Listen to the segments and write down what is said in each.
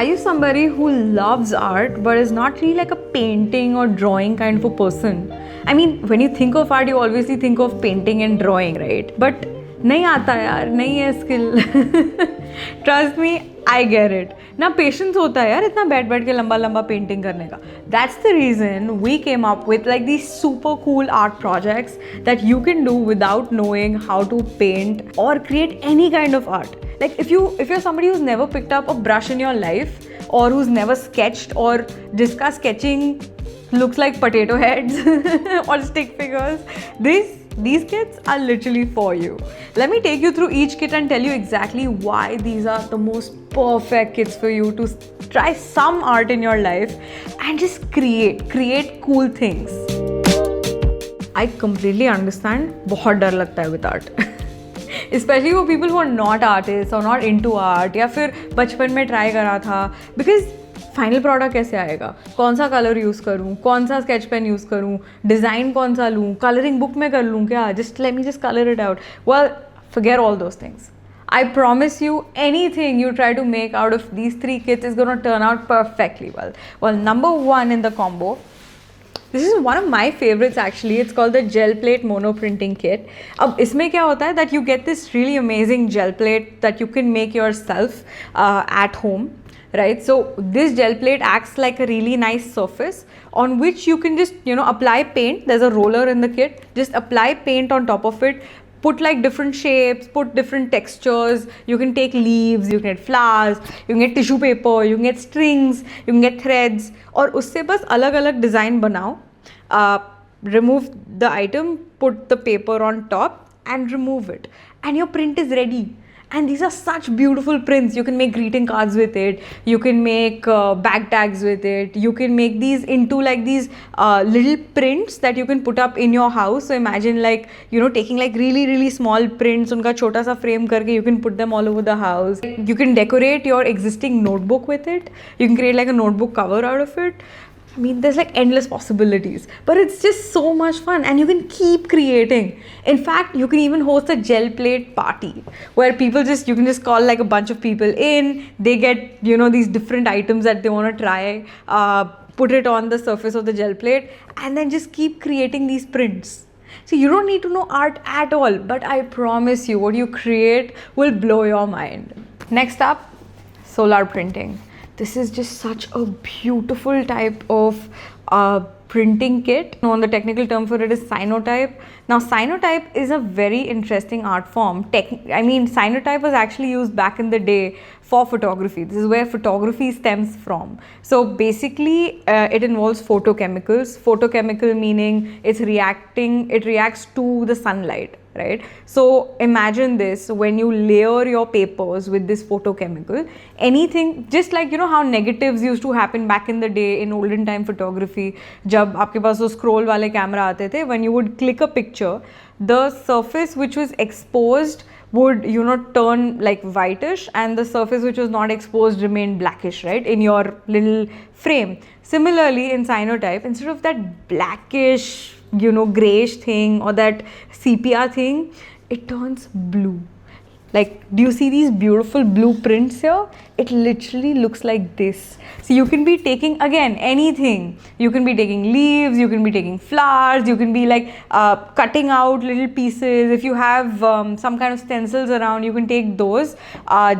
Are you somebody who loves art but is not really like a painting or drawing kind of a person? I mean, when you think of art, you obviously think of painting and drawing, right? But नहीं आता यार, नहीं है skill. Trust me, I get it. ना patience होता है यार इतना बैठ बैठ के लंबा लंबा painting करने का. That's the reason we came up with like these super cool art projects that you can do without knowing how to paint or create any kind of art. Like if you're somebody who's never picked up a brush in your life or who's never sketched or जिसका sketching looks like potato heads or stick figures, these kits are literally for you. Let me take you through each kit and tell you exactly why these are the most perfect kits for you to try some art in your life and just create cool things. I completely understand, बहुत डर लगता है with art. Especially for people who are not artists or not into art या फिर बचपन में try करा था, because फाइनल प्रोडक्ट कैसे आएगा, कौन सा कलर यूज़ करूँ, कौन सा स्केच पेन यूज़ करूँ, डिज़ाइन कौन सा लूँ, कलरिंग बुक में कर लूँ क्या, just let me just colour it out. Well, forget all those things. I promise you, anything you try to make out of these three kits is going to turn out perfectly well. Well, number one in the combo, this is one of my favorites actually. It's called the gel plate mono printing kit. अब इसमें क्या होता है that you get this really amazing gel plate that you can make yourself at home. Right, so this gel plate acts like a really nice surface on which you can just apply paint. There's a roller in the kit, just apply paint on top of it, put like different shapes, put different textures. You can take leaves, you can get flowers, you can get tissue paper, you can get strings, you can get threads, और उससे बस अलग अलग design बनाओ. Remove the item, put the paper on top and remove it, and your print is ready. And these are such beautiful prints. You can make greeting cards with it. You can make bag tags with it. You can make these into like these little prints that you can put up in your house. So imagine like, taking like really, really small prints, unka chota sa frame karke, you can put them all over the house. You can decorate your existing notebook with it. You can create like a notebook cover out of it. I mean, there's like endless possibilities, but it's just so much fun and you can keep creating. In fact, you can even host a gel plate party where you can just call like a bunch of people in, they get, these different items that they want to try, put it on the surface of the gel plate and then just keep creating these prints. So you don't need to know art at all, but I promise you what you create will blow your mind. Next up, solar printing. This is just such a beautiful type of printing kit. The technical term for it is cyanotype. Now, cyanotype is a very interesting art form. Cyanotype was actually used back in the day for photography. This is where photography stems from. So basically, it involves photochemicals. Photochemical meaning it reacts to the sunlight. Right? So imagine this, when you layer your papers with this photochemical, anything, just like how negatives used to happen back in the day in olden time photography, जब आपके पास वो scroll वाले camera आते थे, when you would click a picture, the surface which was exposed would turn like whitish and the surface which was not exposed remained blackish, right, in your little frame. Similarly, in cyanotype, instead of that blackish grayish thing or that sepia thing, it turns blue. Like, do you see these beautiful blue prints here? It literally looks like this. So you can be taking, again, anything. You can be taking leaves, you can be taking flowers, you can be like cutting out little pieces. If you have some kind of stencils around, you can take those.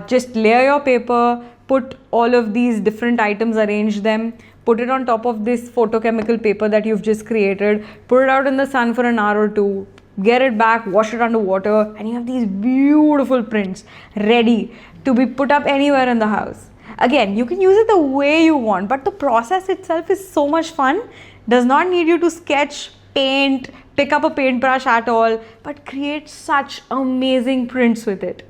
Just layer your paper, put all of these different items, arrange them, put it on top of this photochemical paper that you've just created, put it out in the sun for an hour or two, get it back, wash it under water, and you have these beautiful prints ready to be put up anywhere in the house. Again, you can use it the way you want, but the process itself is so much fun. Does not need you to sketch, paint, pick up a paintbrush at all, but create such amazing prints with it.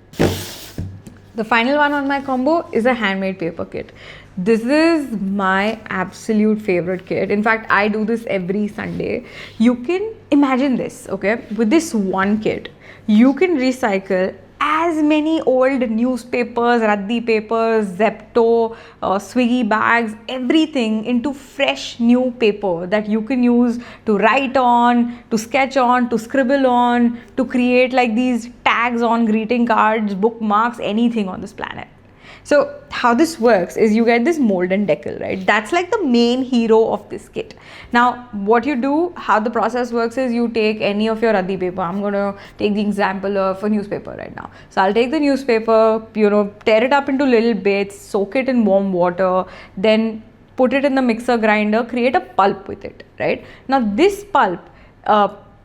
The final one on my combo is a handmade paper kit. This is my absolute favorite kit. In fact, I do this every Sunday. You can imagine this, okay? With this one kit, you can recycle as many old newspapers, Raddi papers, Zepto, Swiggy bags, everything into fresh new paper that you can use to write on, to sketch on, to scribble on, to create like these tags on greeting cards, bookmarks, anything on this planet. So how this works is you get this mold and decal, right? That's like the main hero of this kit. Now, what you do, how the process works is you take any of your raddi paper. I'm going to take the example of a newspaper right now. So I'll take the newspaper, tear it up into little bits, soak it in warm water, then put it in the mixer grinder, create a pulp with it, right? Now, this pulp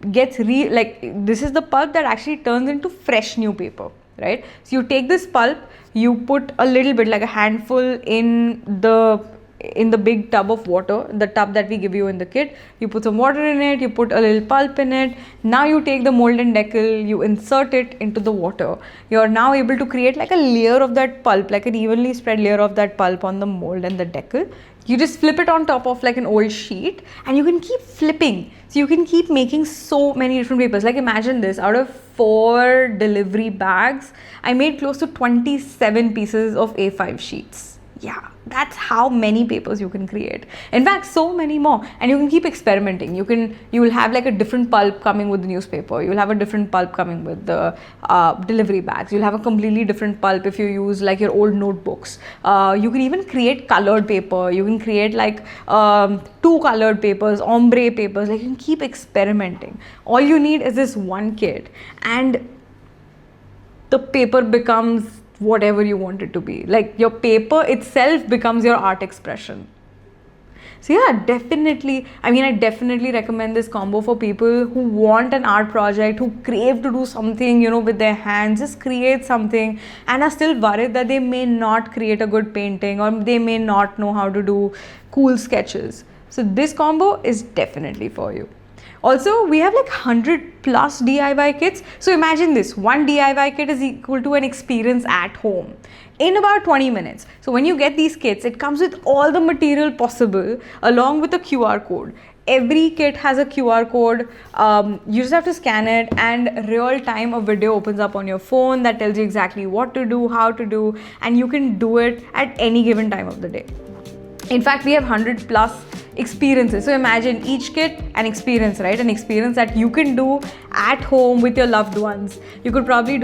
this is the pulp that actually turns into fresh new paper, right? So you take this pulp, you put a little bit, like a handful, in the big tub of water, the tub that we give you in the kit. You put some water in it, you put a little pulp in it. Now you take the mold and decal, you insert it into the water. You're now able to create like a layer of that pulp, like an evenly spread layer of that pulp on the mold and the decal. You just flip it on top of like an old sheet, and you can keep flipping. So you can keep making so many different papers. Like imagine this, out of 4 delivery bags, I made close to 27 pieces of A5 sheets. Yeah, that's how many papers you can create. In fact, so many more. And you can keep experimenting. You will have like a different pulp coming with the newspaper. You'll have a different pulp coming with the delivery bags. You'll have a completely different pulp if you use like your old notebooks. You can even create colored paper. You can create like 2 colored papers, ombre papers. Like you can keep experimenting. All you need is this one kit, and the paper becomes whatever you want it to be. Like your paper itself becomes your art expression. So yeah, definitely, I definitely recommend this combo for people who want an art project, who crave to do something, with their hands, just create something, and are still worried that they may not create a good painting, or they may not know how to do cool sketches. So this combo is definitely for you. Also, we have like 100 plus DIY kits. So imagine this, one DIY kit is equal to an experience at home in about 20 minutes. So when you get these kits, it comes with all the material possible along with a QR code. Every kit has a QR code. You just have to scan it, and real time a video opens up on your phone that tells you exactly what to do, how to do, and you can do it at any given time of the day. In fact, we have 100 plus experiences. So imagine each kit an experience, right? An experience that you can do at home with your loved ones. You could probably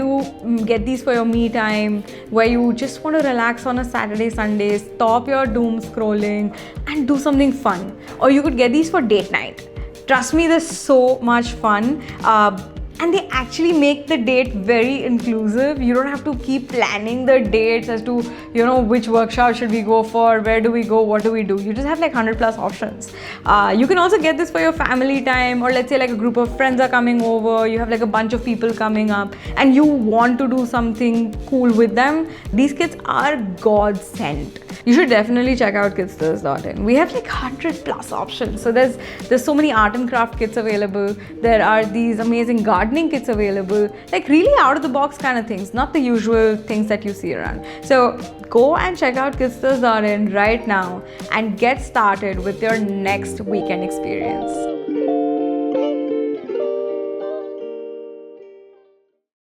get these for your me time, where you just want to relax on a Saturday, Sunday, stop your doom scrolling and do something fun. Or you could get these for date night. Trust me, they're so much fun. And they actually make the date very inclusive. You don't have to keep planning the dates as to, which workshop should we go for, where do we go, what do we do. You just have like 100 plus options. You can also get this for your family time, or let's say like a group of friends are coming over, you have like a bunch of people coming up and you want to do something cool with them. These kits are God sent. You should definitely check out kitsters.in. We have like 100 plus options. So there's so many art and craft kits available. There are these amazing gardening kits available, like really out of the box kind of things, not the usual things that you see around. So go and check out kitsters.in right now and get started with your next weekend experience.